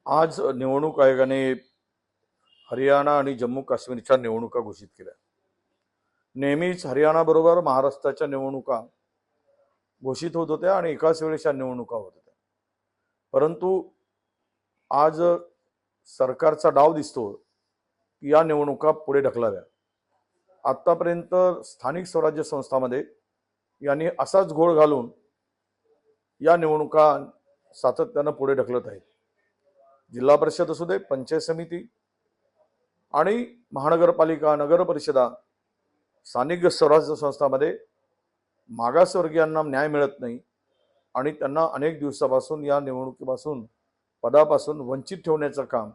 आज निवडणूक आयोगाने हरियाणा आणि जम्मू काश्मीरच्या निवडणुका घोषित केल्या. नेहमीच हरियाणाबरोबर महाराष्ट्राच्या निवडणुका घोषित होत होत्या आणि एकाच वेळेच्या निवडणुका होत होत्या. परंतु आज सरकारचा डाव दिसतो की या निवडणुका पुढे ढकलाव्या. आतापर्यंत स्थानिक स्वराज्य संस्थांमध्ये यांनी असाच घोळ घालून या निवडणुका सातत्यानं पुढे ढकलत आहेत. जिल्हा परिषद असू दे, पंचायत समिती आणि महानगरपालिका, नगर परिषदा, स्थानिक स्वराज्य संस्थांमध्ये मागासवर्गीयांना न्याय मिळत नाही आणि त्यांना अनेक दिवसापासून या निवडणुकीपासून पदापासून वंचित ठेवण्याचं काम,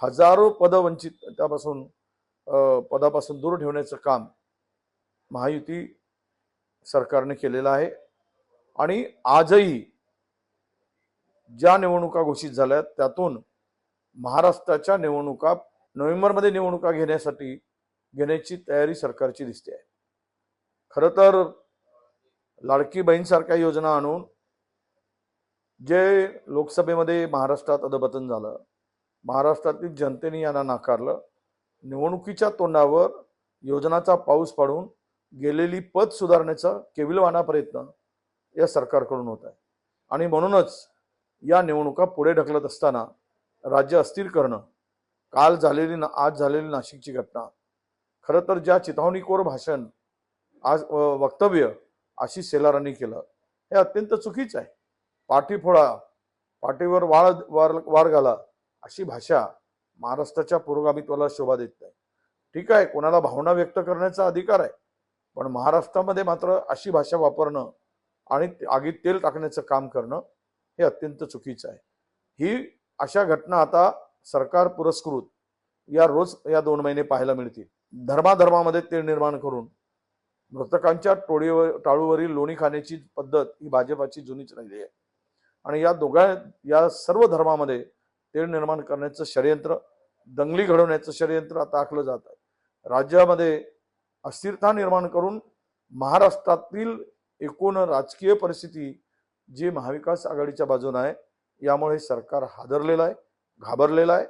हजारो पद वंचित त्यापासून पदापासून दूर ठेवण्याचं काम महायुती सरकारने केलेलं आहे. आणि आजही ज्या निवडणुका घोषित झाल्या त्यातून महाराष्ट्राच्या निवडणुका नोव्हेंबरमध्ये निवडणुका घेण्याची तयारी सरकारची दिसते आहे. खरं तर लाडकी बहीणसारख्या योजना आणून जे लोकसभेमध्ये महाराष्ट्रात अधपतन झालं, महाराष्ट्रातील जनतेने यांना नाकारलं, निवडणुकीच्या तोंडावर योजनाचा पाऊस पाडून गेलेली पद सुधारण्याचा केविलवाणा प्रयत्न या सरकारकडून होत आहे. आणि म्हणूनच या निवडणुका पुढे ढकलत असताना राज्य अस्थिर करणं, आज झालेली नाशिकची घटना, खरं तर ज्या चिथावणीखोर भाषण, आज वक्तव्य आशिष शेलारांनी केलं हे अत्यंत चुकीचं आहे. पाठी फोडा, पाठीवर वार घाला अशी भाषा महाराष्ट्राच्या पुरोगामित्वाला शोभा देत नाही. ठीक आहे, कोणाला भावना व्यक्त करण्याचा अधिकार आहे, पण महाराष्ट्रामध्ये मात्र अशी भाषा वापरणं आणि आगीत तेल टाकण्याचं काम करणं हे अत्यंत चुकीचं आहे. ही अशा घटना आता सरकार पुरस्कृत या 2 महिने पाहायला मिळतील. धर्माधर्मामध्ये तेढ निर्माण करून मृतकांच्या टाळूवरील लोणी खाण्याची पद्धत ही भाजपाची जुनीच राहिली आहे. आणि या सर्व धर्मामध्ये तेढ निर्माण करण्याचं षडयंत्र, दंगली घडवण्याचं षडयंत्र आता आखलं जात आहे. राज्यामध्ये अस्थिरता निर्माण करून महाराष्ट्रातील एकूण राजकीय परिस्थिती जी महाविकास आघाडीच्या बाजूने आहे, यामुळे सरकार हादरलेलं आहे, घाबरलेलं आहे.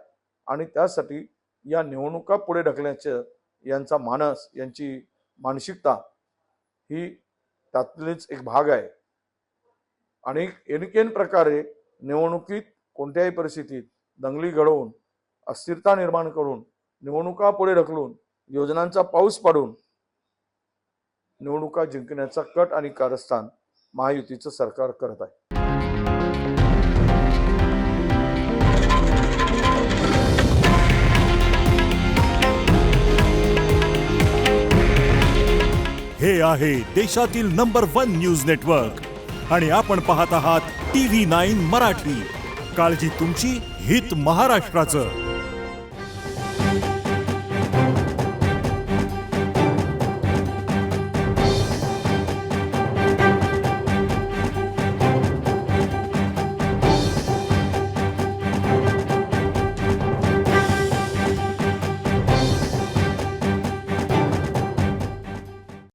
आणि त्यासाठी या निवडणुका पुढे ढकलण्याचं यांचा मानस, यांची मानसिकता ही त्यातलेच एक भाग आहे. आणि एनकेन प्रकारे निवडणुकीत कोणत्याही परिस्थितीत दंगली घडवून, अस्थिरता निर्माण करून, निवडणुका पुढे ढकलून, योजनांचा पाऊस पाडून निवडणुका जिंकण्याचा कट आणि कारस्थान महायुतीचं सरकार करत आहे. हे आहे देशातील नंबर 1 न्यूज नेटवर्क आणि आपण पाहत आहात TV9 मराठी. काळजी तुमची, हित महाराष्ट्राचं.